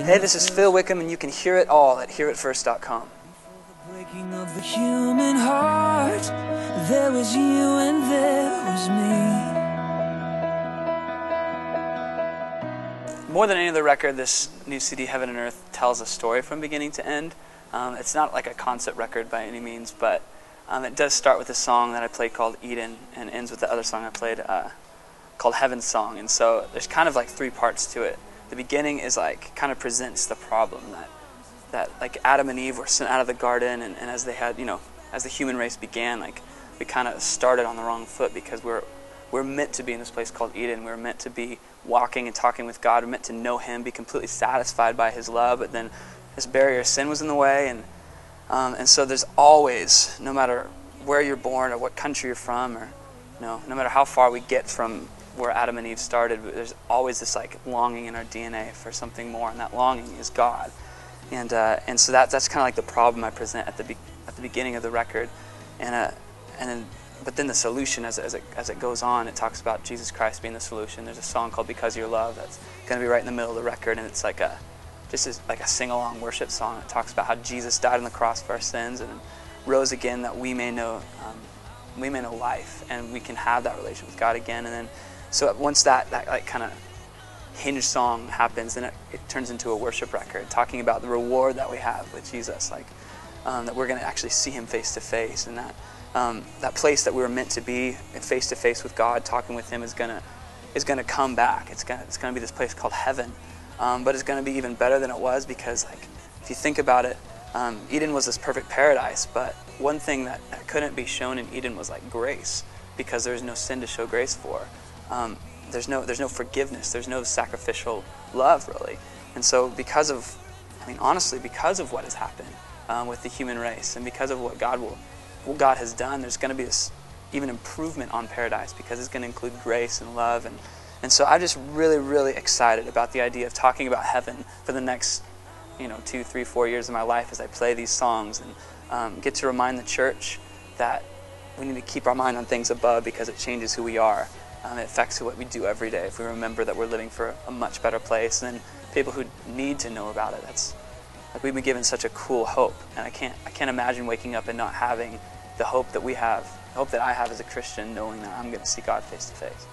Hey, this is Phil Wickham, and you can hear it all at hearitfirst.com. Breaking of the human heart, there was you and there was me. More than any other record, this new CD, Heaven and Earth, tells a story from beginning to end. It's not like a concept record by any means, but it does start with a song that I played called Eden and ends with the other song I played called Heaven's Song. And so there's kind of like three parts to it. The beginning is like kind of presents the problem that like Adam and Eve were sent out of the garden, and as they had, as the human race began, like we kind of started on the wrong foot because we're meant to be in this place called Eden. We're meant to be walking and talking with God. We're meant to know Him, be completely satisfied by His love. But then this barrier of sin was in the way, and so there's always, no matter where you're born or what country you're from, or no matter how far we get from where Adam and Eve started, there's always this like longing in our DNA for something more, and that longing is God. And so that's kind of like the problem I present at the beginning of the record, but then the solution as it goes on, it talks about Jesus Christ being the solution. There's a song called Because You're Love that's going to be right in the middle of the record, and it's like just like a sing-along worship song. It talks about how Jesus died on the cross for our sins and rose again that we may know life, and we can have that relationship with God again. And then so once that like kind of hinge song happens, then it turns into a worship record talking about the reward that we have with Jesus, like that we're going to actually see Him face to face, and that place that we were meant to be face to face with God, talking with Him, is going to come back. It's going to be this place called heaven, but it's going to be even better than it was, because like if you think about it, Eden was this perfect paradise, but one thing that couldn't be shown in Eden was like grace, because there's no sin to show grace for. There's no forgiveness. There's no sacrificial love, really. And so honestly, because of what has happened with the human race, and because of what God has done, there's going to be this even improvement on paradise, because it's going to include grace and love. And so I'm just really, really excited about the idea of talking about heaven for the next 2, 3, 4 years of my life as I play these songs, and get to remind the church that we need to keep our mind on things above, because it changes who we are. It affects what we do every day if we remember that we're living for a much better place, and people who need to know about it. That's like we've been given such a cool hope, and I can't imagine waking up and not having the hope that we have, the hope that I have as a Christian, knowing that I'm going to see God face to face.